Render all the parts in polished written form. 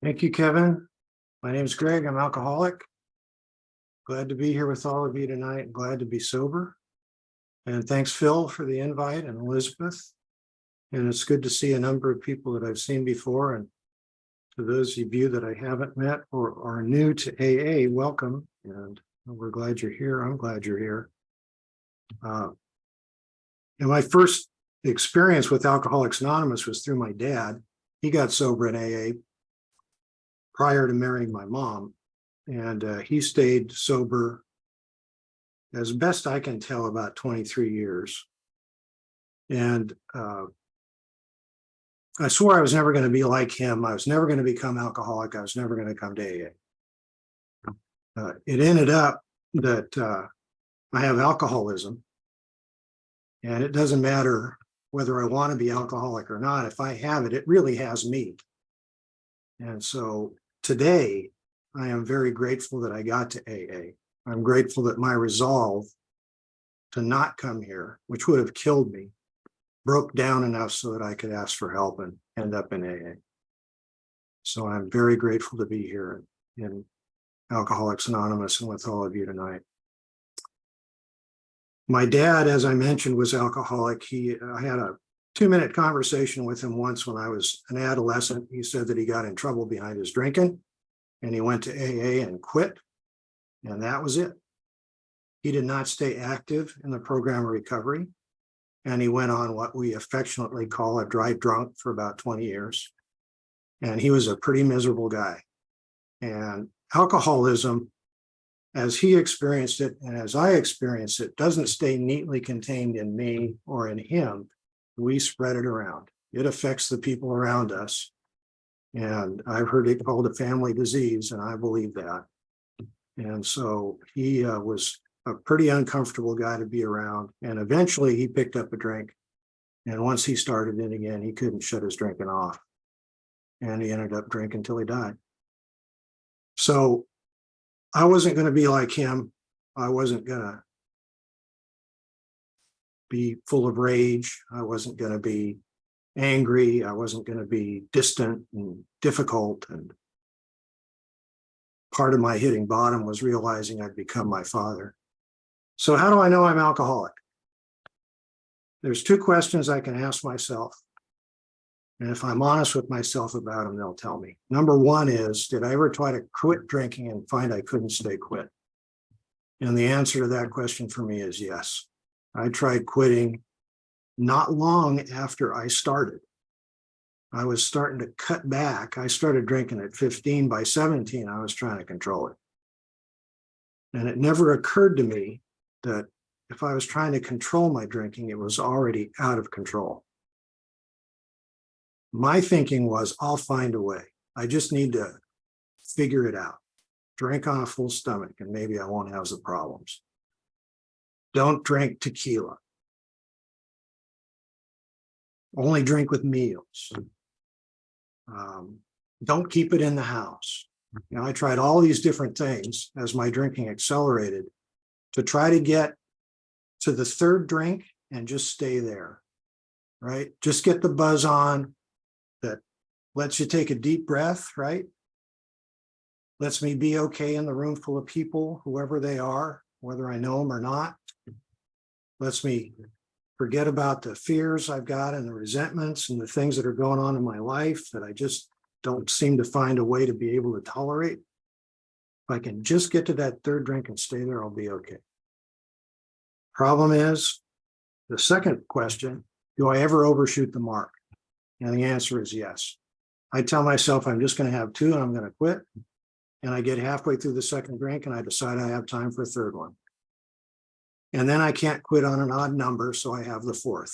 Thank you, Kevin. My name is Greg. I'm alcoholic. Glad to be here with all of you tonight. Glad to be sober. And thanks, Phil, for the invite, and Elizabeth. And it's good to see a number of people that I've seen before. And to those of you that I haven't met or are new to AA, welcome. And we're glad you're here. I'm glad you're here. And my first experience with Alcoholics Anonymous was through my dad. He got sober in AA prior to marrying my mom, and he stayed sober, as best I can tell, about 23 years. And I swore I was never going to be like him. I was never going to become alcoholic. I was never going to come to AA. It ended up that I have alcoholism, and it doesn't matter whether I want to be alcoholic or not. If I have it, it really has me. And so today, I am very grateful that I got to AA. I'm grateful that my resolve to not come here, which would have killed me, broke down enough so that I could ask for help and end up in AA. So I'm very grateful to be here in Alcoholics Anonymous and with all of you tonight. My dad, as I mentioned, was alcoholic. I had a 2-minute conversation with him once when I was an adolescent. He said that he got in trouble behind his drinking, and he went to AA and quit, and that was it. He did not stay active in the program of recovery, and he went on what we affectionately call a dry drunk for about 20 years. And he was a pretty miserable guy. And alcoholism, as he experienced it and as I experienced it, doesn't stay neatly contained in me or in him. We spread it around. It affects the people around us. And I've heard it called a family disease, and I believe that. And so he was a pretty uncomfortable guy to be around. And eventually he picked up a drink. And once he started it again, he couldn't shut his drinking off. And he ended up drinking until he died. So I wasn't going to be like him. I wasn't going to be full of rage. I wasn't going to be angry. I wasn't going to be distant and difficult. And part of my hitting bottom was realizing I'd become my father. So how do I know I'm alcoholic? There's 2 questions I can ask myself. And if I'm honest with myself about them, they'll tell me. Number 1 is, did I ever try to quit drinking and find I couldn't stay quit? And the answer to that question for me is yes. I tried quitting not long after I started. I was starting to cut back. I started drinking at 15. By 17, I was trying to control it. And it never occurred to me that if I was trying to control my drinking, it was already out of control. My thinking was, I'll find a way. I just need to figure it out. Drink on a full stomach, and maybe I won't have the problems. Don't drink tequila. Only drink with meals. Don't keep it in the house. I tried all these different things as my drinking accelerated to try to get to the 3rd drink and just stay there, right? Just get the buzz on that lets you take a deep breath, right? Lets me be okay in the room full of people, whoever they are, whether I know them or not. Lets me forget about the fears I've got and the resentments and the things that are going on in my life that I just don't seem to find a way to be able to tolerate. If I can just get to that 3rd drink and stay there, I'll be okay. Problem is, the second question, do I ever overshoot the mark? And the answer is yes. I tell myself I'm just going to have 2 and I'm going to quit. And I get halfway through the 2nd drink and I decide I have time for a 3rd one. And then I can't quit on an odd number, so I have the 4th.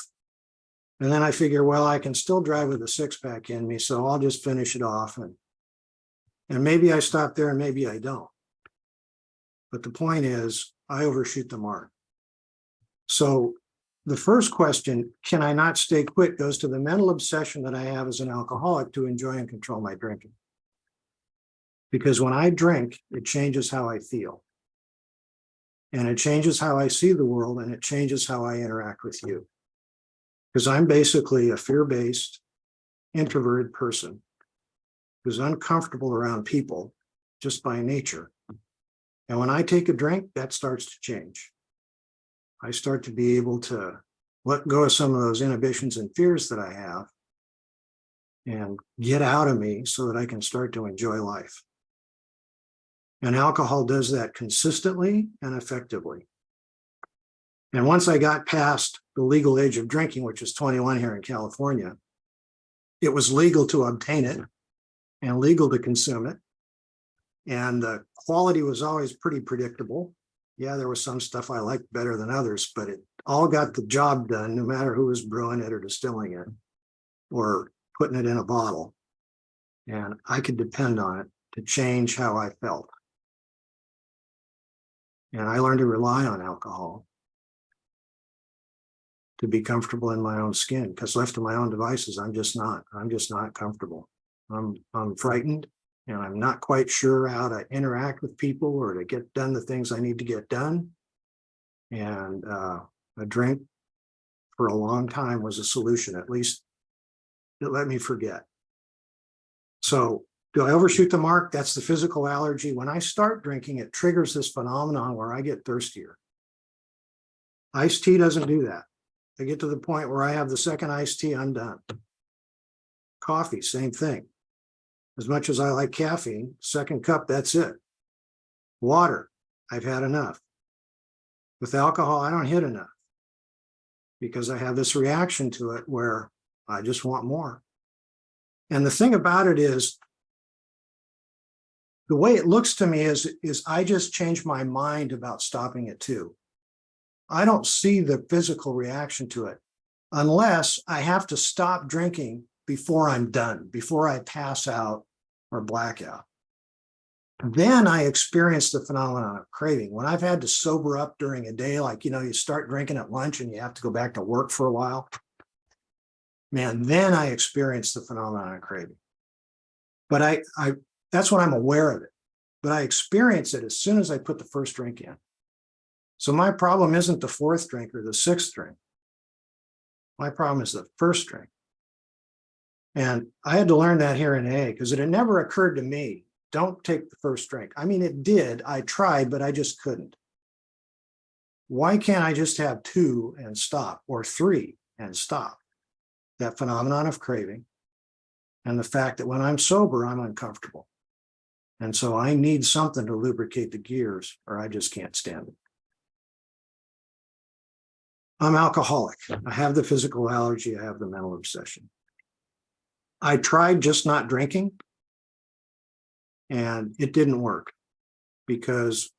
And then I figure, well, I can still drive with a 6-pack in me, so I'll just finish it off. And maybe I stop there and maybe I don't. But the point is, I overshoot the mark. So the first question, can I not stay quit, goes to the mental obsession that I have as an alcoholic to enjoy and control my drinking. Because when I drink, it changes how I feel. And it changes how I see the world, and it changes how I interact with you. Because I'm basically a fear-based, introverted person. who's uncomfortable around people just by nature. And when I take a drink, that starts to change. I start to be able to let go of some of those inhibitions and fears that I have and get out of me so that I can start to enjoy life. And alcohol does that consistently and effectively. And once I got past the legal age of drinking, which is 21 here in California, it was legal to obtain it and legal to consume it. And the quality was always pretty predictable. Yeah, there was some stuff I liked better than others, but it all got the job done, no matter who was brewing it or distilling it or putting it in a bottle. And I could depend on it to change how I felt. And I learned to rely on alcohol to be comfortable in my own skin, because left to my own devices, I'm just not comfortable. I'm frightened, and I'm not quite sure how to interact with people or to get done the things I need to get done. And a drink for a long time was a solution. At least it let me forget. So do I overshoot the mark? That's the physical allergy. When I start drinking, it triggers this phenomenon where I get thirstier. Iced tea doesn't do that. I get to the point where I have the second iced tea, I'm done. Coffee, same thing. As much as I like caffeine, second cup, that's it. Water, I've had enough. With alcohol, I don't hit enough because I have this reaction to it where I just want more. And the thing about it is, the way it looks to me is I just changed my mind about stopping it too. I don't see the physical reaction to it unless I have to stop drinking before I'm done, before I pass out or black out. Then I experience the phenomenon of craving. When I've had to sober up during a day, like, you start drinking at lunch and you have to go back to work for a while, man, then I experience the phenomenon of craving. But I that's when I'm aware of it. But I experience it as soon as I put the first drink in. So my problem isn't the fourth drink or the sixth drink. My problem is the first drink. And I had to learn that here in AA because it had never occurred to me, don't take the first drink. I mean, it did. I tried, but I just couldn't. Why can't I just have two and stop, or three and stop? That phenomenon of craving and the fact that when I'm sober, I'm uncomfortable. And so I need something to lubricate the gears or I just can't stand it. I'm alcoholic. I have the physical allergy. I have the mental obsession. I tried just not drinking, and it didn't work because,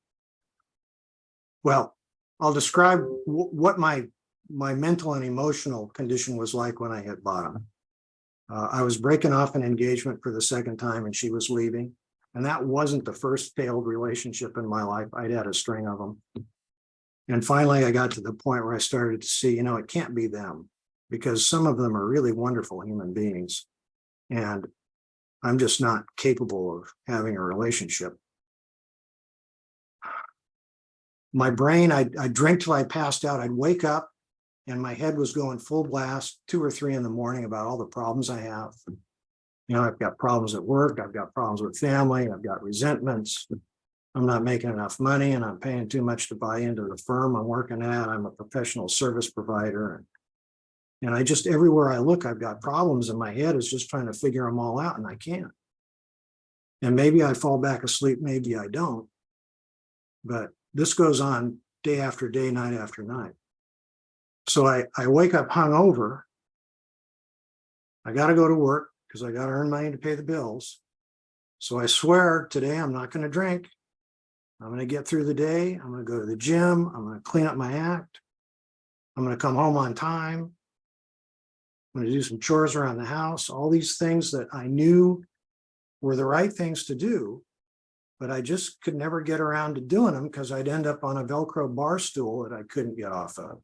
well, I'll describe what my mental and emotional condition was like when I hit bottom. I was breaking off an engagement for the second time, and she was leaving. And that wasn't the first failed relationship in my life. I'd had a string of them. And finally, I got to the point where I started to see, it can't be them, because some of them are really wonderful human beings. And I'm just not capable of having a relationship. My brain, I'd drink till I passed out. I'd wake up and my head was going full blast, 2 or 3 in the morning, about all the problems I have. I've got problems at work. I've got problems with family. I've got resentments. I'm not making enough money and I'm paying too much to buy into the firm I'm working at. I'm a professional service provider. And I just, everywhere I look, I've got problems, and my head is just trying to figure them all out, and I can't. And maybe I fall back asleep, maybe I don't. But this goes on day after day, night after night. So I wake up hungover. I got to go to work because I got to earn money to pay the bills. So I swear today I'm not going to drink. I'm going to get through the day. I'm going to go to the gym. I'm going to clean up my act. I'm going to come home on time. I'm going to do some chores around the house, all these things that I knew were the right things to do, but I just could never get around to doing them because I'd end up on a Velcro bar stool that I couldn't get off of.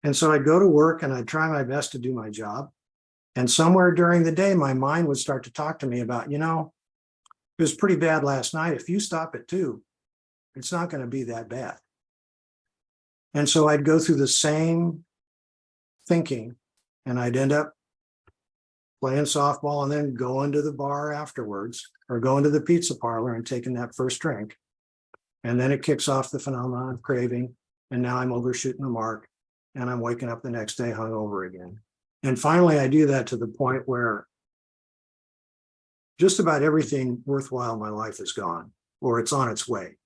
And so I'd go to work and I'd try my best to do my job. And somewhere during the day, my mind would start to talk to me about, it was pretty bad last night. If you stop at 2, it's not going to be that bad. And so I'd go through the same thinking, and I'd end up playing softball and then going to the bar afterwards, or going to the pizza parlor and taking that first drink. And then it kicks off the phenomenon of craving. And now I'm overshooting the mark and I'm waking up the next day hungover again. And finally, I do that to the point where just about everything worthwhile in my life is gone, or it's on its way.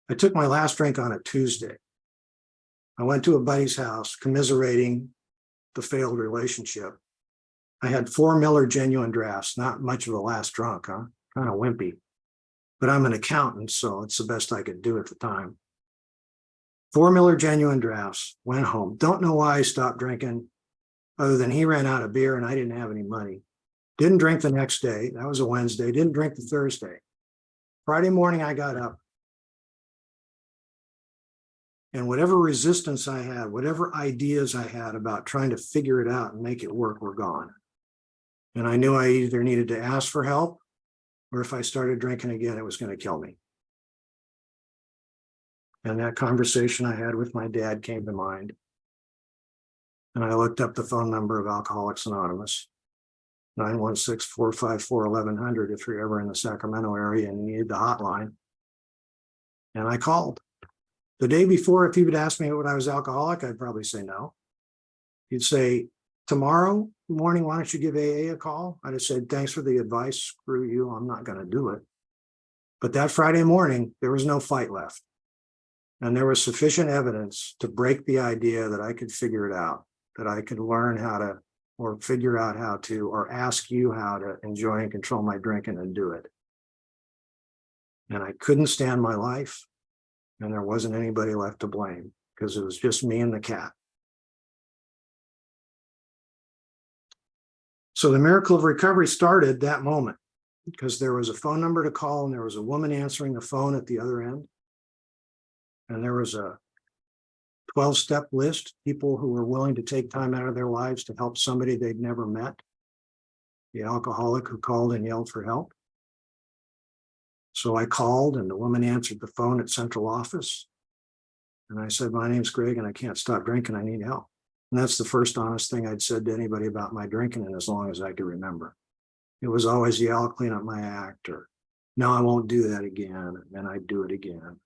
I took my last drink on a Tuesday. I went to a buddy's house commiserating the failed relationship. I had 4 Miller Genuine Drafts, not much of a last drunk, huh? Kind of wimpy. But I'm an accountant, so it's the best I could do at the time. 4 Miller Genuine Drafts, went home. Don't know why I stopped drinking, other than he ran out of beer and I didn't have any money. Didn't drink the next day. That was a Wednesday. Didn't drink the Thursday. Friday morning, I got up. And whatever resistance I had, whatever ideas I had about trying to figure it out and make it work were gone. And I knew I either needed to ask for help, or if I started drinking again, it was going to kill me. And that conversation I had with my dad came to mind. And I looked up the phone number of Alcoholics Anonymous, 916-454-1100 if you're ever in the Sacramento area and you need the hotline. And I called. The day before, if he would ask me what I was alcoholic, I'd probably say no. He'd say, tomorrow morning, why don't you give AA a call? I'd have said, thanks for the advice. Screw you. I'm not going to do it. But that Friday morning, there was no fight left. And there was sufficient evidence to break the idea that I could figure it out, that I could learn how to, or figure out how to, or ask you how to enjoy and control my drinking and do it. And I couldn't stand my life. And there wasn't anybody left to blame because it was just me and the cat. So the miracle of recovery started that moment because there was a phone number to call and there was a woman answering the phone at the other end. And there was a 12-step list, people who were willing to take time out of their lives to help somebody they'd never met, the alcoholic who called and yelled for help. So I called and the woman answered the phone at central office. And I said, my name's Greg and I can't stop drinking. I need help. And that's the first honest thing I'd said to anybody about my drinking in as long as I could remember. It was always, yeah, I'll clean up my act, or no, I won't do that again. And then I'd do it again.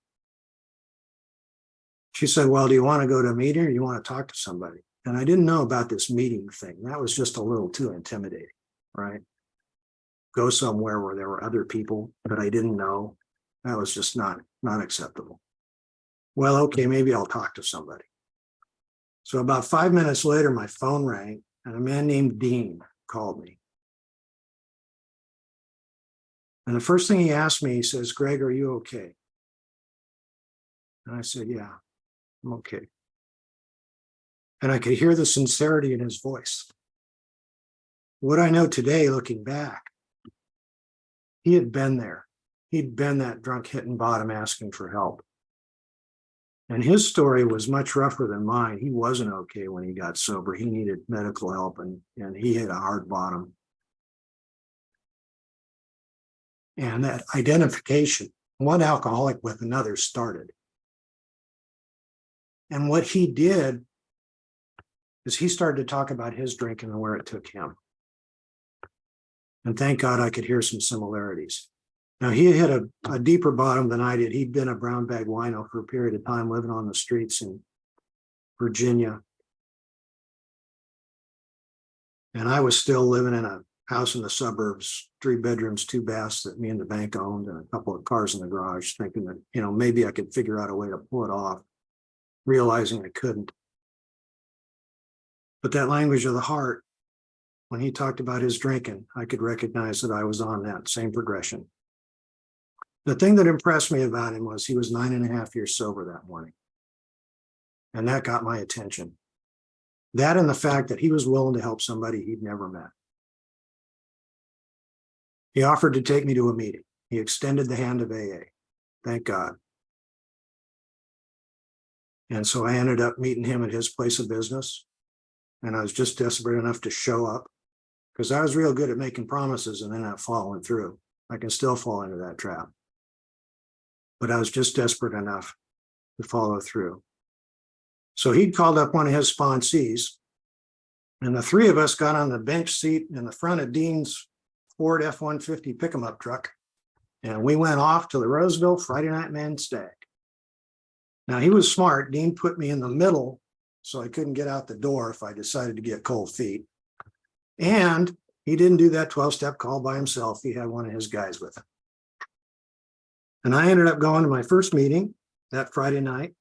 She said, well, do you want to go to a meeting or do you want to talk to somebody? And I didn't know about this meeting thing. That was just a little too intimidating, right? Go somewhere where there were other people that I didn't know. That was just not acceptable. Well, okay, maybe I'll talk to somebody. So about 5 minutes later, my phone rang and a man named Dean called me. And the first thing he asked me, he says, Greg, are you okay? And I said, yeah, I'm okay. And I could hear the sincerity in his voice. What I know today, looking back, he had been there. He'd been that drunk hitting bottom asking for help. And his story was much rougher than mine. He wasn't okay when he got sober. He needed medical help and he hit a hard bottom. And that identification, one alcoholic with another, started. And what he did is he started to talk about his drinking and where it took him. And thank God I could hear some similarities. Now, he hit a deeper bottom than I did. He'd been a brown bag wino for a period of time, living on the streets in Virginia. And I was still living in a house in the suburbs, 3 bedrooms, 2 baths that me and the bank owned, and a couple of cars in the garage, thinking that, maybe I could figure out a way to pull it off, realizing I couldn't. But that language of the heart, when he talked about his drinking, I could recognize that I was on that same progression. The thing that impressed me about him was he was 9.5 years sober that morning. And that got my attention. That and the fact that he was willing to help somebody he'd never met. He offered to take me to a meeting. He extended the hand of AA. Thank God. And so I ended up meeting him at his place of business. And I was just desperate enough to show up because I was real good at making promises and then not following through. I can still fall into that trap. But I was just desperate enough to follow through. So he'd called up one of his sponsees And the three of us got on the bench seat in the front of Dean's Ford F-150 pick-em-up truck. And we went off to the Roseville Friday Night Man Stag. Now, he was smart. Dean put me in the middle so I couldn't get out the door if I decided to get cold feet. And he didn't do that 12-step call by himself. He had one of his guys with him. And I ended up going to my first meeting that Friday night.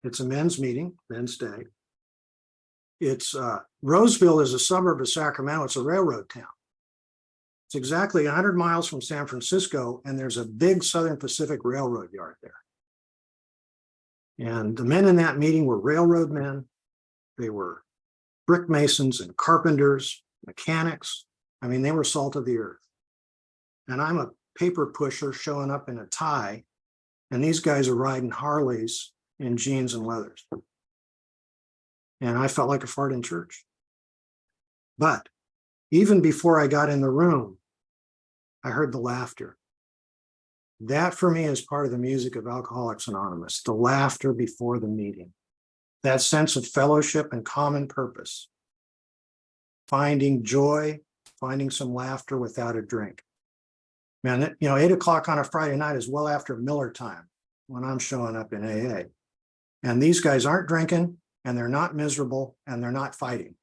It's a men's meeting, men's stag. It's Roseville is a suburb of Sacramento. It's a railroad town. It's exactly 100 miles from San Francisco, and there's a big Southern Pacific Railroad yard there. And the men in that meeting were railroad men. They were brick masons and carpenters, mechanics. I mean, they were salt of the earth. And I'm a paper pusher showing up in a tie, and these guys are riding Harleys in jeans and leathers. And I felt like a fart in church. But even before I got in the room, I heard the laughter. That for me is part of the music of Alcoholics Anonymous, the laughter before the meeting, that sense of fellowship and common purpose, finding joy, finding some laughter without a drink. Man, 8 o'clock on a Friday night is well after Miller time when I'm showing up in AA. And these guys aren't drinking, and they're not miserable, and they're not fighting.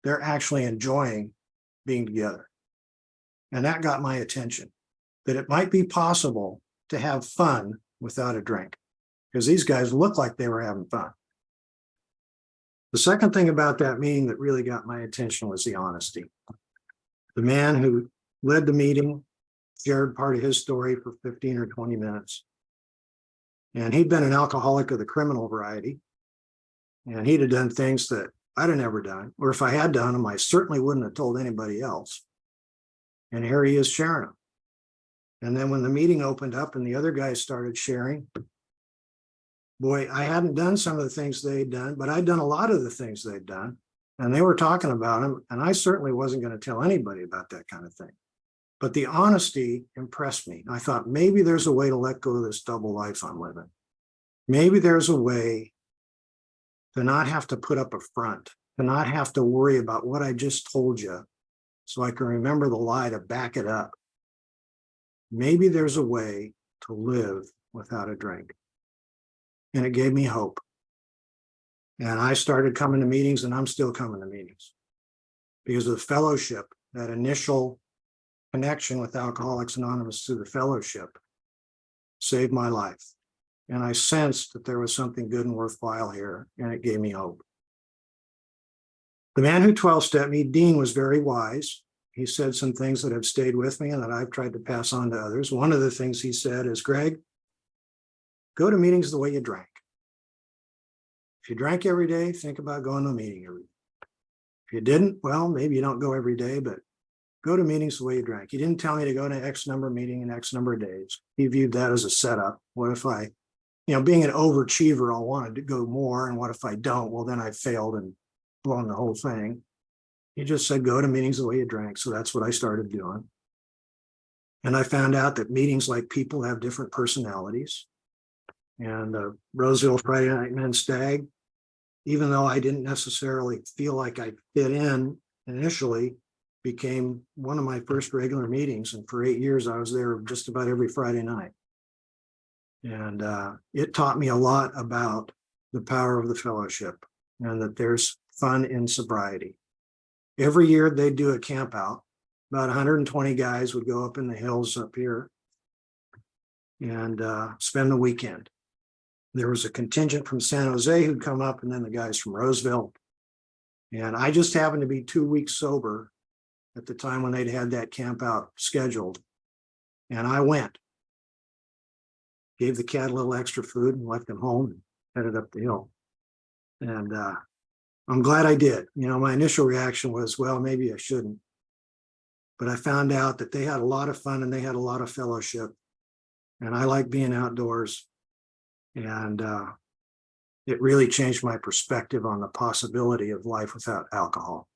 They're actually enjoying being together. And that got my attention, that it might be possible to have fun without a drink, because these guys looked like they were having fun. The second thing about that meeting that really got my attention was the honesty. The man who led the meeting shared part of his story for 15 or 20 minutes. And he'd been an alcoholic of the criminal variety. And he'd have done things that I'd have never done, or if I had done them, I certainly wouldn't have told anybody else. And here he is sharing them. And then when the meeting opened up and the other guys started sharing, boy, I hadn't done some of the things they'd done, but I'd done a lot of the things they'd done. And they were talking about them. And I certainly wasn't going to tell anybody about that kind of thing. But the honesty impressed me. I thought maybe there's a way to let go of this double life I'm living. Maybe there's a way to not have to put up a front, to not have to worry about what I just told you so I can remember the lie to back it up. Maybe there's a way to live without a drink. And it gave me hope. And I started coming to meetings, and I'm still coming to meetings because of the fellowship, that initial connection with Alcoholics Anonymous through the fellowship saved my life. And I sensed that there was something good and worthwhile here, and it gave me hope. The man who 12-stepped me, Dean, was very wise. He said some things that have stayed with me and that I've tried to pass on to others. One of the things he said is, Greg, go to meetings the way you drank. If you drank every day, think about going to a meeting every day. If you didn't, well, maybe you don't go every day, but go to meetings the way you drank. He didn't tell me to go to X number of meeting in X number of days. He viewed that as a setup. What if I, being an overachiever, I wanted to go more. And what if I don't? Well, then I failed and blown the whole thing. He just said, go to meetings the way you drank. So that's what I started doing. And I found out that meetings like people have different personalities. And Roseville Friday Night Men Stag, even though I didn't necessarily feel like I fit in initially, became one of my first regular meetings. And for 8 years, I was there just about every Friday night. And it taught me a lot about the power of the fellowship and that there's fun in sobriety. Every year they'd do a camp out. About 120 guys would go up in the hills up here and spend the weekend. There was a contingent from San Jose who'd come up, and then the guys from Roseville. And I just happened to be 2 weeks sober at the time when they'd had that camp out scheduled. And I went, gave the cat a little extra food and left him home and headed up the hill. And I'm glad I did. My initial reaction was, well, maybe I shouldn't. But I found out that they had a lot of fun and they had a lot of fellowship. And I like being outdoors. And it really changed my perspective on the possibility of life without alcohol.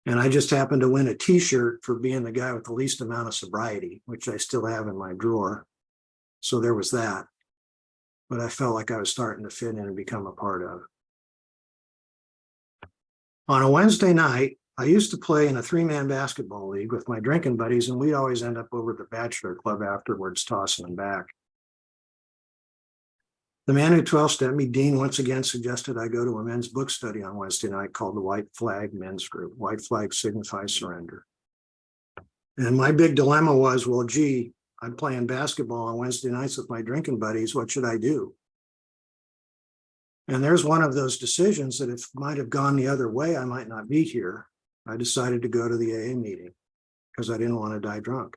And I just happened to win a t-shirt for being the guy with the least amount of sobriety, which I still have in my drawer. So there was that. But I felt like I was starting to fit in and become a part of. On a Wednesday night, I used to play in a 3-man basketball league with my drinking buddies, and we'd always end up over at the Bachelor Club afterwards, tossing them back. The man who 12-stepped me, Dean, once again suggested I go to a men's book study on Wednesday night called the White Flag Men's Group. White flag signifies surrender. And my big dilemma was, well, gee, I'm playing basketball on Wednesday nights with my drinking buddies. What should I do? And there's one of those decisions that if it might have gone the other way, I might not be here. I decided to go to the AA meeting because I didn't want to die drunk.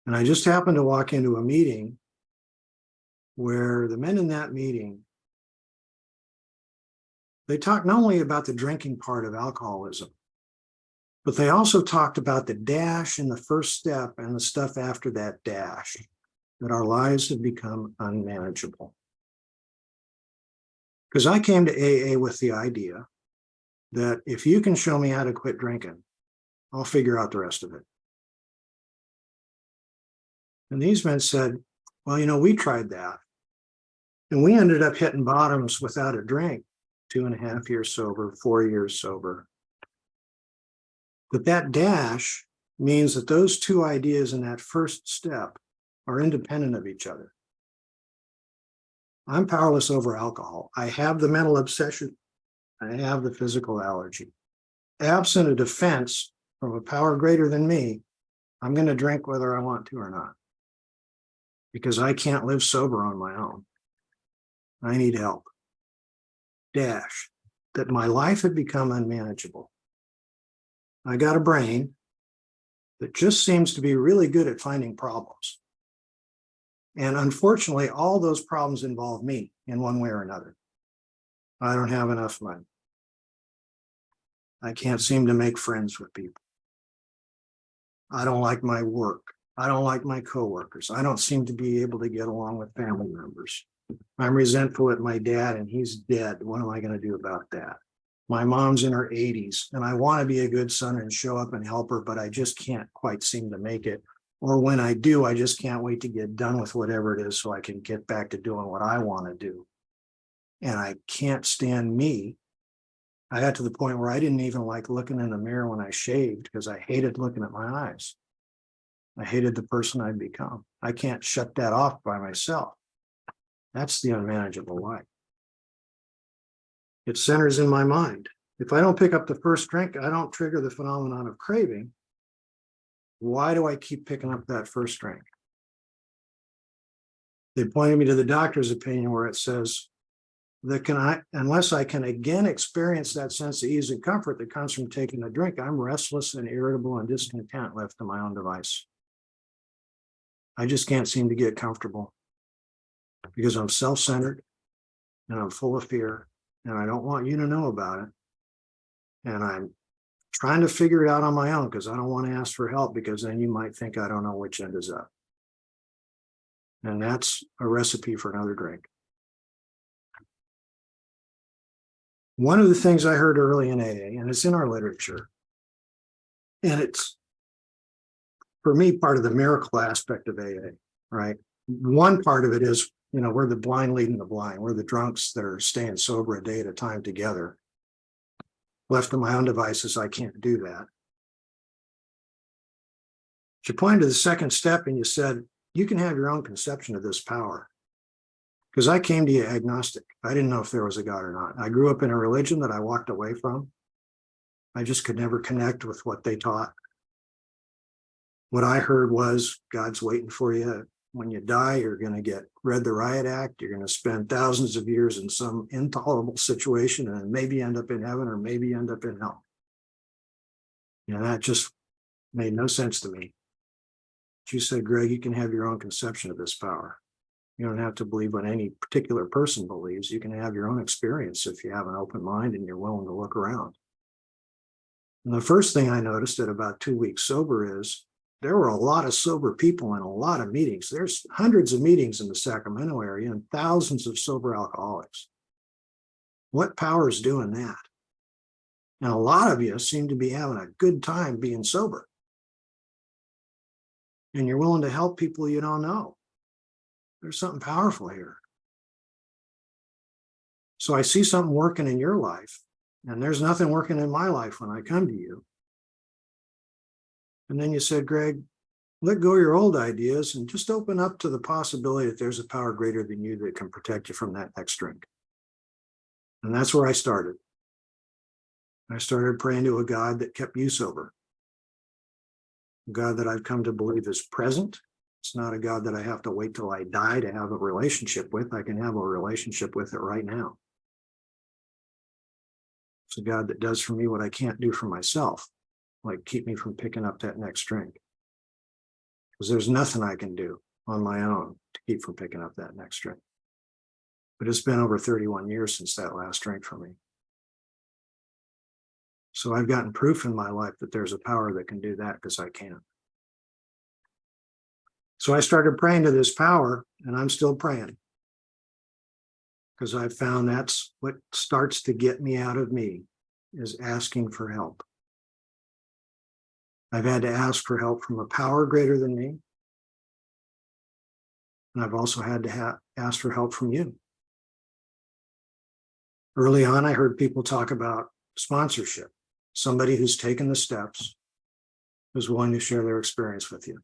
And I just happened to walk into a meeting where the men in that meeting, they talked not only about the drinking part of alcoholism, but they also talked about the dash and the first step and the stuff after that dash, that our lives have become unmanageable. Because I came to AA with the idea that if you can show me how to quit drinking, I'll figure out the rest of it. And these men said, well, you know, we tried that. And we ended up hitting bottoms without a drink, 2.5 years sober, 4 years sober. But that dash means that those two ideas in that first step are independent of each other. I'm powerless over alcohol. I have the mental obsession. I have the physical allergy. Absent a defense from a power greater than me, I'm going to drink whether I want to or not, because I can't live sober on my own. I need help. Dash, that my life had become unmanageable. I got a brain that just seems to be really good at finding problems. And unfortunately, all those problems involve me in one way or another. I don't have enough money. I can't seem to make friends with people. I don't like my work. I don't like my coworkers. I don't seem to be able to get along with family members. I'm resentful at my dad and he's dead. What am I going to do about that? My mom's in her 80s and I want to be a good son and show up and help her, but I just can't quite seem to make it. Or when I do, I just can't wait to get done with whatever it is so I can get back to doing what I want to do. And I can't stand me. I got to the point where I didn't even like looking in the mirror when I shaved because I hated looking at my eyes. I hated the person I'd become. I can't shut that off by myself. That's the unmanageable life. It centers in my mind. If I don't pick up the first drink, I don't trigger the phenomenon of craving. Why do I keep picking up that first drink? They pointed me to the doctor's opinion where it says that unless I can again experience that sense of ease and comfort that comes from taking a drink, I'm restless and irritable and discontent left to my own device. I just can't seem to get comfortable because I'm self-centered and I'm full of fear and I don't want you to know about it. And I'm trying to figure it out on my own because I don't want to ask for help because then you might think I don't know which end is up. And that's a recipe for another drink. One of the things I heard early in AA, and it's in our literature, and it's, for me, part of the miracle aspect of AA, right? One part of it is, you know, we're the blind leading the blind. We're the drunks that are staying sober a day at a time together. Left to my own devices, I can't do that. You pointed to the second step and you said, you can have your own conception of this power. Because I came to you agnostic. I didn't know if there was a God or not. I grew up in a religion that I walked away from. I just could never connect with what they taught. What I heard was God's waiting for you. When you die, you're going to get read the riot act. You're going to spend thousands of years in some intolerable situation and maybe end up in heaven or maybe end up in hell. You know, that just made no sense to me. But you said, Greg, you can have your own conception of this power. You don't have to believe what any particular person believes. You can have your own experience if you have an open mind and you're willing to look around. And the first thing I noticed at about 2 weeks sober is there were a lot of sober people in a lot of meetings. There's hundreds of meetings in the Sacramento area and thousands of sober alcoholics. What power is doing that? And a lot of you seem to be having a good time being sober. And you're willing to help people you don't know. There's something powerful here. So I see something working in your life And there's nothing working in my life when I come to you. And then you said, Greg, let go of your old ideas and just open up to the possibility that there's a power greater than you that can protect you from that next drink. And that's where I started. I started praying to a God that kept you sober. A God that I've come to believe is present. It's not a God that I have to wait till I die to have a relationship with. I can have a relationship with it right now. It's a God that does for me what I can't do for myself, like keep me from picking up that next drink. Because there's nothing I can do on my own to keep from picking up that next drink. But it's been over 31 years since that last drink for me. So I've gotten proof in my life that there's a power that can do that because I can. So I started praying to this power, and I'm still praying. Because I've found that's what starts to get me out of me, is asking for help. I've had to ask for help from a power greater than me. And I've also had to ask for help from you. Early on, I heard people talk about sponsorship, somebody who's taken the steps, who's willing to share their experience with you.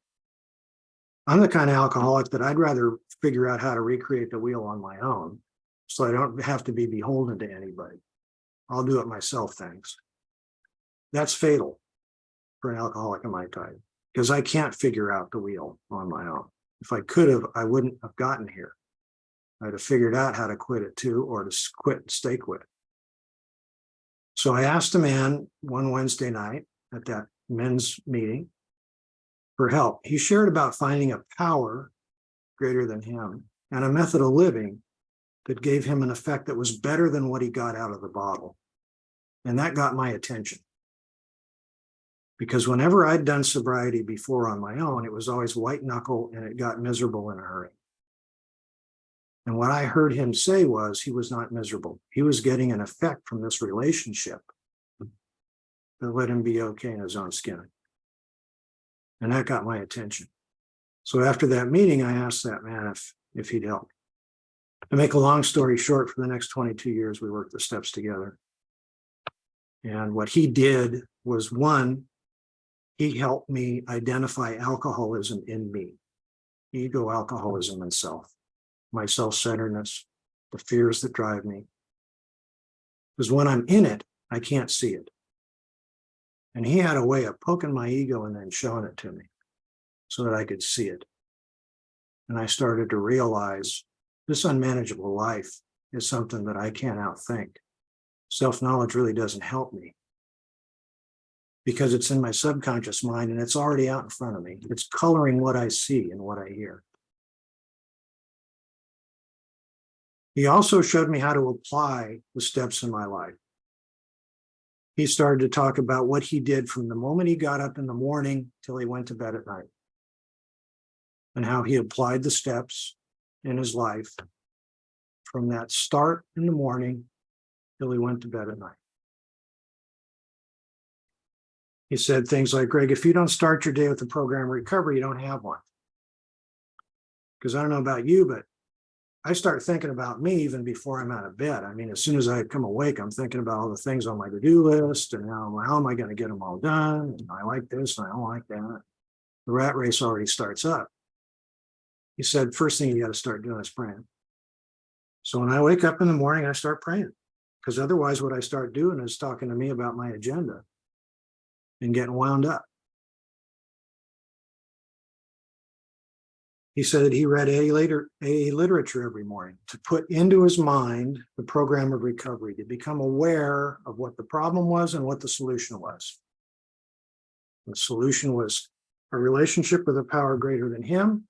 I'm the kind of alcoholic that I'd rather figure out how to recreate the wheel on my own, so I don't have to be beholden to anybody. I'll do it myself, thanks. That's fatal for an alcoholic of my type, because I can't figure out the wheel on my own. If I could have, I wouldn't have gotten here. I'd have figured out how to quit it too, or to quit and stay quit. So I asked a man one Wednesday night at that men's meeting for help. He shared about finding a power greater than him and a method of living that gave him an effect that was better than what he got out of the bottle. And that got my attention. Because whenever I'd done sobriety before on my own, it was always white knuckle and it got miserable in a hurry. And what I heard him say was he was not miserable. He was getting an effect from this relationship that let him be okay in his own skin. And that got my attention. So after that meeting, I asked that man if he'd help. To make a long story short, for the next 22 years, we worked the steps together. And what he did was, one, he helped me identify alcoholism in me, ego, alcoholism, and self, my self-centeredness, the fears that drive me. Because when I'm in it, I can't see it. And he had a way of poking my ego and then showing it to me so that I could see it. And I started to realize this unmanageable life is something that I can't outthink. Self-knowledge really doesn't help me because it's in my subconscious mind and it's already out in front of me. It's coloring what I see and what I hear. He also showed me how to apply the steps in my life. He started to talk about what he did from the moment he got up in the morning till he went to bed at night, and how he applied the steps in his life from that start in the morning till he went to bed at night. He said things like, Greg, if you don't start your day with a program of recovery, you don't have one. Because I don't know about you, but I start thinking about me even before I'm out of bed. I mean, as soon as I come awake, I'm thinking about all the things on my to-do list and how am I going to get them all done? And I like this and I don't like that. The rat race already starts up. He said, first thing you got to start doing is praying. So when I wake up in the morning, I start praying, because otherwise what I start doing is talking to me about my agenda and getting wound up. He said that he read AA literature every morning to put into his mind the program of recovery, to become aware of what the problem was and what the solution was. The solution was a relationship with a power greater than him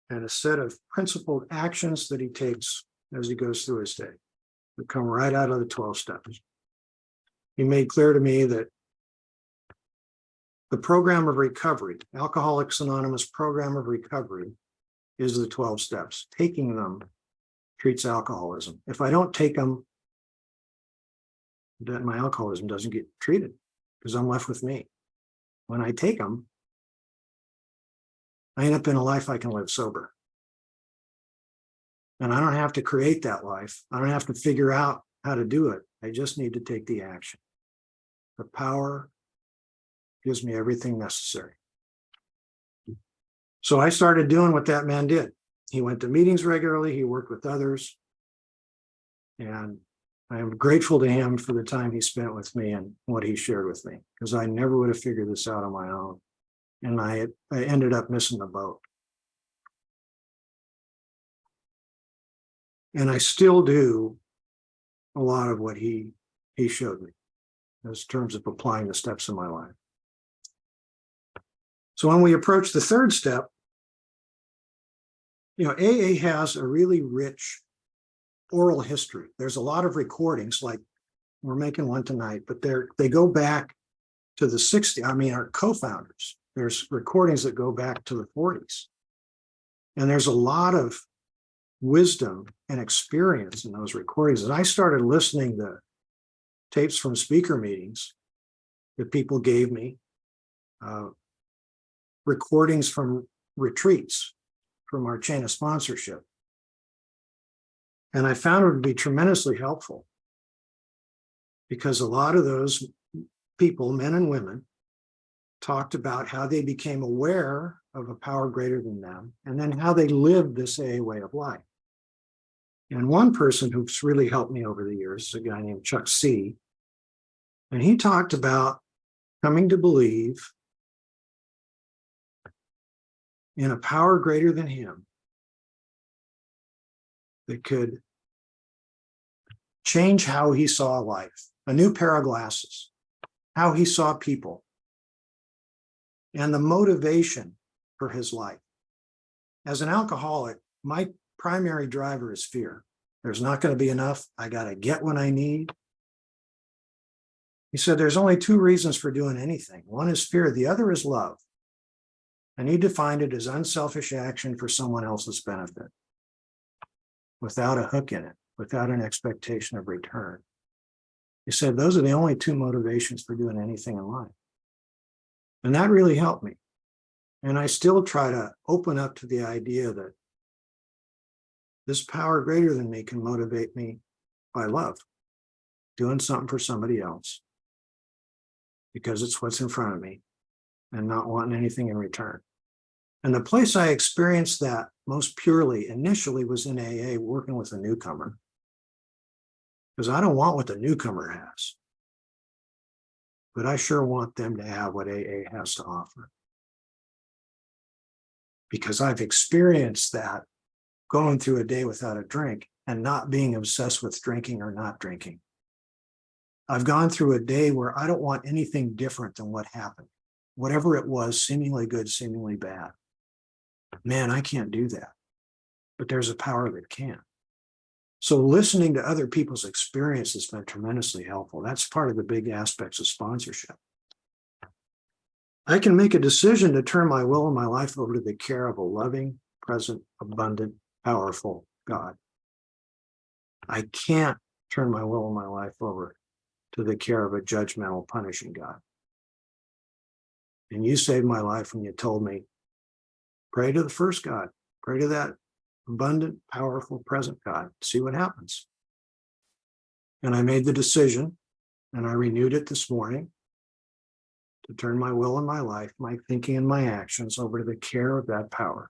and a set of principled actions that he takes as he goes through his day that come right out of the 12 steps. He made clear to me that the program of recovery, Alcoholics Anonymous program of recovery, is the 12 steps. Taking them treats alcoholism. If I don't take them, then my alcoholism doesn't get treated because I'm left with me. When I take them, I end up in a life I can live sober. And I don't have to create that life. I don't have to figure out how to do it. I just need to take the action. The power gives me everything necessary. So I started doing what that man did. He went to meetings regularly. He worked with others. And I am grateful to him for the time he spent with me and what he shared with me, because I never would have figured this out on my own. And I ended up missing the boat. And I still do a lot of what he showed me in terms of applying the steps in my life. So when we approach the third step, AA has a really rich oral history. There's a lot of recordings, like we're making one tonight, but they go back to the 60s. I mean, our co-founders, there's recordings that go back to the 40s. And there's a lot of wisdom and experience in those recordings. And I started listening to tapes from speaker meetings that people gave me, recordings from retreats from our chain of sponsorship. And I found it would be tremendously helpful, because a lot of those people, men and women, talked about how they became aware of a power greater than them, and then how they lived this AA way of life. And one person who's really helped me over the years is a guy named Chuck C. And he talked about coming to believe in a power greater than him that could change how he saw life, a new pair of glasses, how he saw people, and the motivation for his life. As an alcoholic, my primary driver is fear. There's not going to be enough. I got to get what I need. He said there's only two reasons for doing anything. One is fear. The other is love. And he defined it as unselfish action for someone else's benefit, without a hook in it, without an expectation of return. He said those are the only two motivations for doing anything in life. And that really helped me. And I still try to open up to the idea that this power greater than me can motivate me by love, doing something for somebody else, because it's what's in front of me, and not wanting anything in return. And the place I experienced that most purely initially was in AA, working with a newcomer, because I don't want what the newcomer has, but I sure want them to have what AA has to offer, because I've experienced that going through a day without a drink and not being obsessed with drinking or not drinking. I've gone through a day where I don't want anything different than what happened, whatever it was, seemingly good, seemingly bad. Man, I can't do that, but there's a power that can. So listening to other people's experience has been tremendously helpful. That's part of the big aspects of sponsorship. I can make a decision to turn my will and my life over to the care of a loving, present, abundant, powerful God. I can't turn my will and my life over to the care of a judgmental, punishing God. And you saved my life when you told me, pray to the first God, pray to that abundant, powerful, present God, see what happens. And I made the decision, and I renewed it this morning, to turn my will and my life, my thinking and my actions over to the care of that power.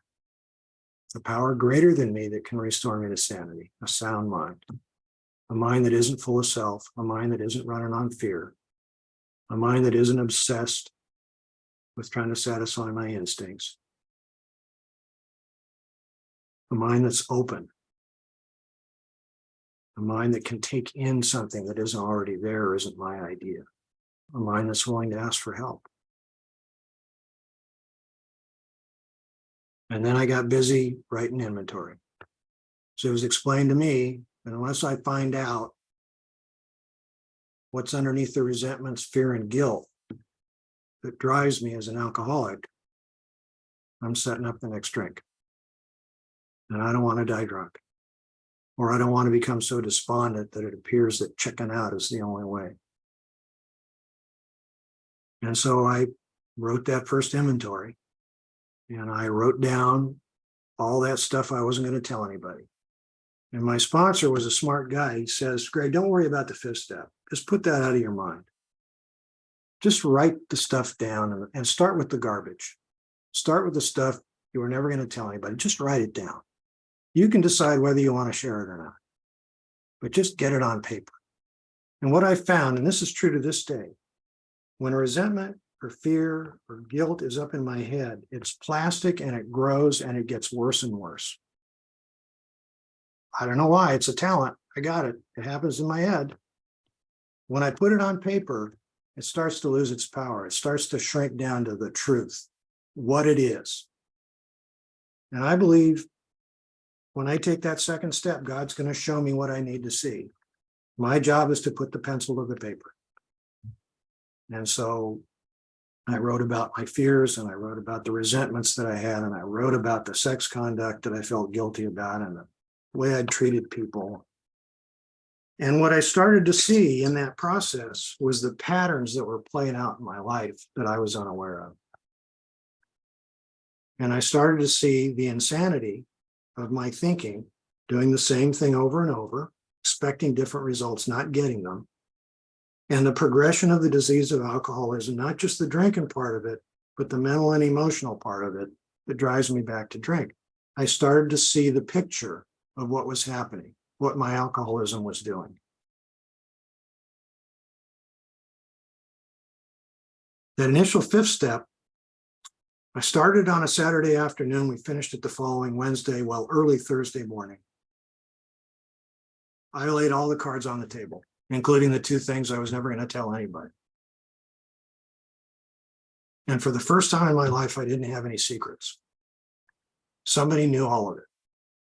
A power greater than me that can restore me to sanity, a sound mind, a mind that isn't full of self, a mind that isn't running on fear, a mind that isn't obsessed with trying to satisfy my instincts, a mind that's open, a mind that can take in something that isn't already there or isn't my idea, a mind that's willing to ask for help. And then I got busy writing inventory. So it was explained to me that unless I find out what's underneath the resentments, fear, and guilt that drives me as an alcoholic, I'm setting up the next drink. And I don't want to die drunk, or I don't want to become so despondent that it appears that checking out is the only way. And so I wrote that first inventory, and I wrote down all that stuff I wasn't going to tell anybody. And my sponsor was a smart guy. He says, Greg, don't worry about the fifth step. Just put that out of your mind. Just write the stuff down and start with the garbage. Start with the stuff you were never going to tell anybody. Just write it down. You can decide whether you want to share it or not, but just get it on paper. And what I found, and this is true to this day, when resentment or fear or guilt is up in my head, it's plastic and it grows and it gets worse and worse. I don't know why. It's a talent. I got it. It happens in my head. When I put it on paper, it starts to lose its power. It starts to shrink down to the truth, what it is. And I believe when I take that second step, God's going to show me what I need to see. My job is to put the pencil to the paper. And so I wrote about my fears, and I wrote about the resentments that I had, and I wrote about the sex conduct that I felt guilty about, and the way I'd treated people. And what I started to see in that process was the patterns that were playing out in my life that I was unaware of. And I started to see the insanity of my thinking, doing the same thing over and over, expecting different results, not getting them. And the progression of the disease of alcoholism, not just the drinking part of it, but the mental and emotional part of it that drives me back to drink. I started to see the picture of what was happening, what my alcoholism was doing. That initial fifth step, I started on a Saturday afternoon. We finished it the following Wednesday, early Thursday morning. I laid all the cards on the table, including the two things I was never going to tell anybody. And for the first time in my life, I didn't have any secrets. Somebody knew all of it.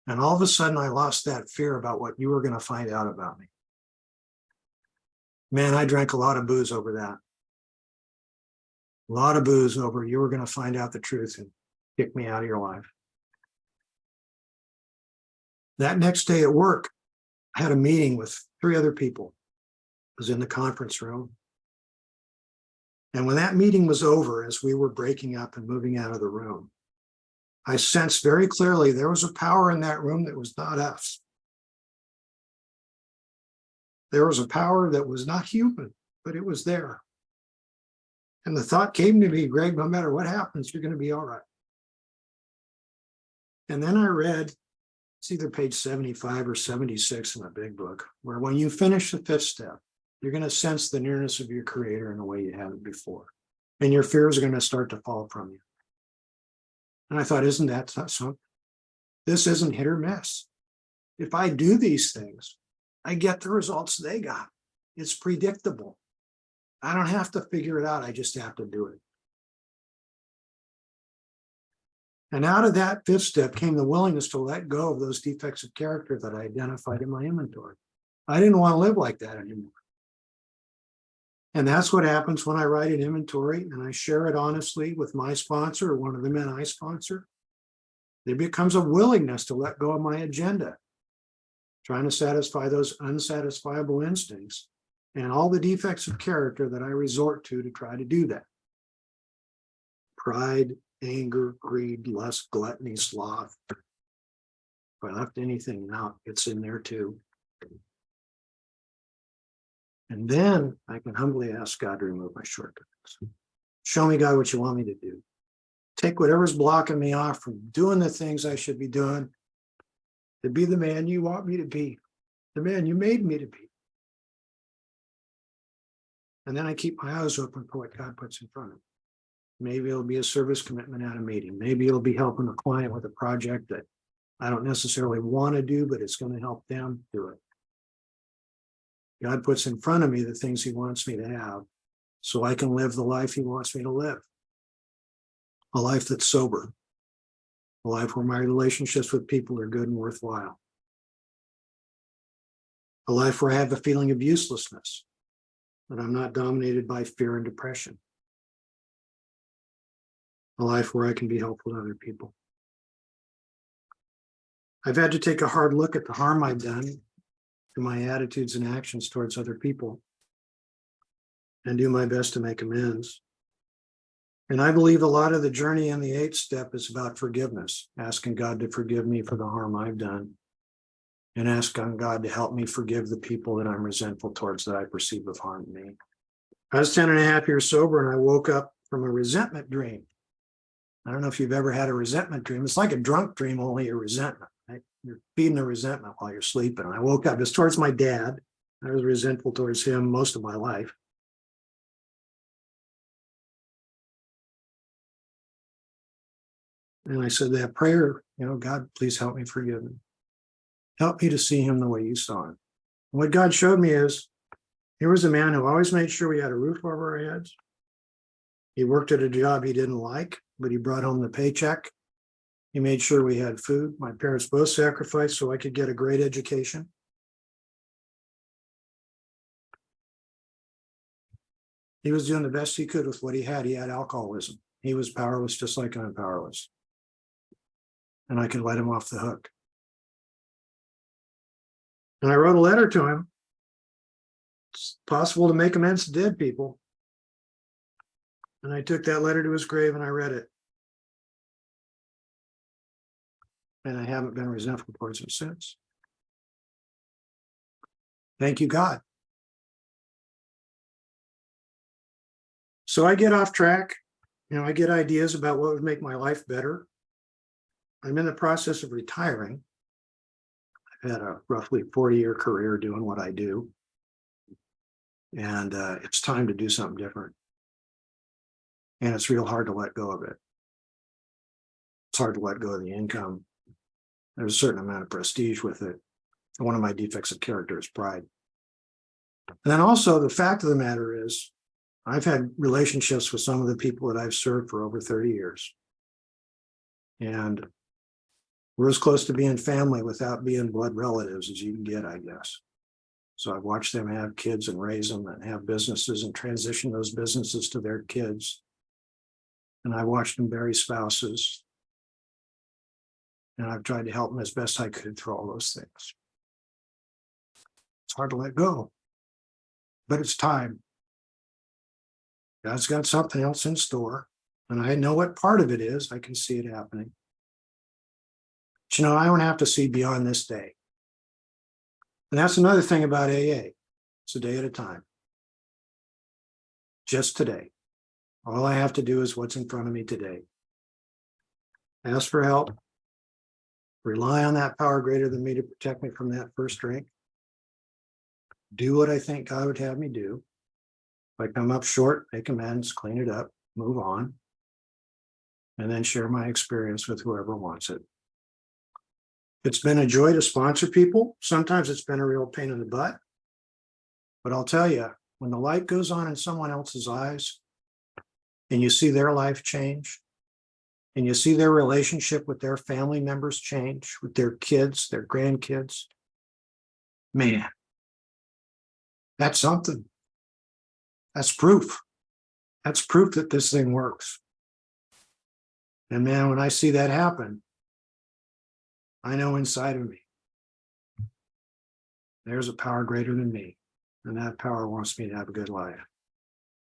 And all of a sudden, I lost that fear about what you were going to find out about me. Man, I drank a lot of booze over that. A lot of booze over you were going to find out the truth and kick me out of your life. That next day at work, I had a meeting with 3 other people. I was in the conference room. And when that meeting was over, as we were breaking up and moving out of the room, I sensed very clearly there was a power in that room that was not us. There was a power that was not human, but it was there. And the thought came to me, Greg, no matter what happens, you're going to be all right. And then I read, it's either page 75 or 76 in the big book, where when you finish the fifth step, you're going to sense the nearness of your creator in a way you haven't before. And your fears are going to start to fall from you. And I thought, isn't that something? This isn't hit or miss. If I do these things, I get the results they got. It's predictable. I don't have to figure it out. I just have to do it. And out of that fifth step came the willingness to let go of those defects of character that I identified in my inventory. I didn't want to live like that anymore. And that's what happens when I write an inventory and I share it honestly with my sponsor or one of the men I sponsor. There becomes a willingness to let go of my agenda, trying to satisfy those unsatisfiable instincts and all the defects of character that I resort to try to do that. Pride, anger, greed, lust, gluttony, sloth. If I left anything out, it's in there too. And then I can humbly ask God to remove my shortcuts. Show me, God, what you want me to do. Take whatever's blocking me off from doing the things I should be doing to be the man you want me to be, the man you made me to be. And then I keep my eyes open for what God puts in front of me. Maybe it'll be a service commitment at a meeting. Maybe it'll be helping a client with a project that I don't necessarily want to do, but it's going to help them do it. God puts in front of me the things he wants me to have so I can live the life he wants me to live. A life that's sober. A life where my relationships with people are good and worthwhile. A life where I have a feeling of uselessness, that I'm not dominated by fear and depression. A life where I can be helpful to other people. I've had to take a hard look at the harm I've done to my attitudes and actions towards other people and do my best to make amends. And I believe a lot of the journey in the 8th step is about forgiveness, asking God to forgive me for the harm I've done and ask on God to help me forgive the people that I'm resentful towards that I perceive have harmed me. I was 10 and a half years sober, and I woke up from a resentment dream. I don't know if you've ever had a resentment dream. It's like a drunk dream, only a resentment. Right? You're feeding a resentment while you're sleeping. And I woke up, it's towards my dad. I was resentful towards him most of my life. And I said that prayer, God, please help me forgive him. Help me to see him the way you saw him. And what God showed me is, here was a man who always made sure we had a roof over our heads. He worked at a job he didn't like, but he brought home the paycheck. He made sure we had food. My parents both sacrificed so I could get a great education. He was doing the best he could with what he had. He had alcoholism. He was powerless, just like I'm powerless. And I could let him off the hook. And I wrote a letter to him. It's possible to make amends to dead people. And I took that letter to his grave and I read it. And I haven't been resentful towards him since. Thank you, God. So I get off track. I get ideas about what would make my life better. I'm in the process of retiring. I've had a roughly 40-year career doing what I do. And it's time to do something different. And it's real hard to let go of it. It's hard to let go of the income. There's a certain amount of prestige with it. And one of my defects of character is pride. And then also the fact of the matter is, I've had relationships with some of the people that I've served for over 30 years. And we're as close to being family without being blood relatives as you can get, I guess. So I've watched them have kids and raise them and have businesses and transition those businesses to their kids. And I watched them bury spouses. And I've tried to help them as best I could through all those things. It's hard to let go, but it's time. God's got something else in store, and I know what part of it is. I can see it happening. But I don't have to see beyond this day. And that's another thing about AA. It's a day at a time. Just today. All I have to do is what's in front of me today. Ask for help. Rely on that power greater than me to protect me from that first drink. Do what I think God would have me do. If I come up short, make amends, clean it up, move on, and then share my experience with whoever wants it. It's been a joy to sponsor people. Sometimes it's been a real pain in the butt. But I'll tell you, when the light goes on in someone else's eyes and you see their life change, and you see their relationship with their family members change, with their kids, their grandkids, man, that's something. That's proof. That's proof that this thing works. And man, when I see that happen, I know inside of me, there's a power greater than me. And that power wants me to have a good life.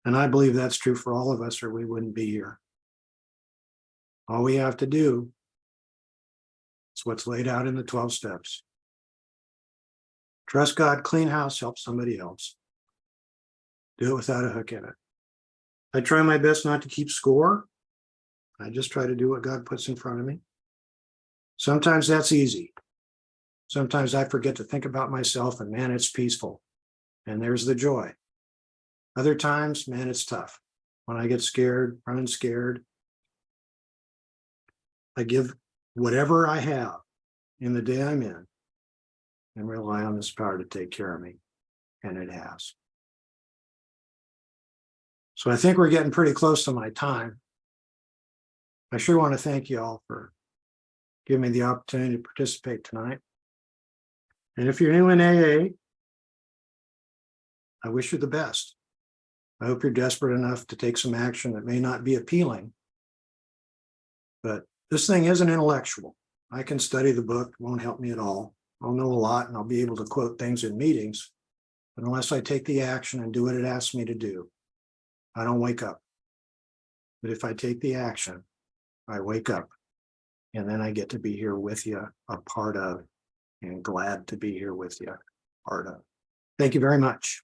And I believe that's true for all of us, or we wouldn't be here. All we have to do is what's laid out in the 12 steps. Trust God, clean house, help somebody else. Do it without a hook in it. I try my best not to keep score. I just try to do what God puts in front of me. Sometimes that's easy. Sometimes I forget to think about myself, and man, it's peaceful. And there's the joy. Other times, man, it's tough. When I get scared, running scared, I give whatever I have in the day I'm in and rely on this power to take care of me. And it has. So I think we're getting pretty close to my time. I sure want to thank you all for giving me the opportunity to participate tonight. And if you're new in AA, I wish you the best. I hope you're desperate enough to take some action that may not be appealing. But this thing isn't intellectual. I can study the book, it won't help me at all. I'll know a lot and I'll be able to quote things in meetings. But unless I take the action and do what it asks me to do, I don't wake up. But if I take the action, I wake up. And then I get to be here with you, a part of and glad to be here with you, Arda. Thank you very much.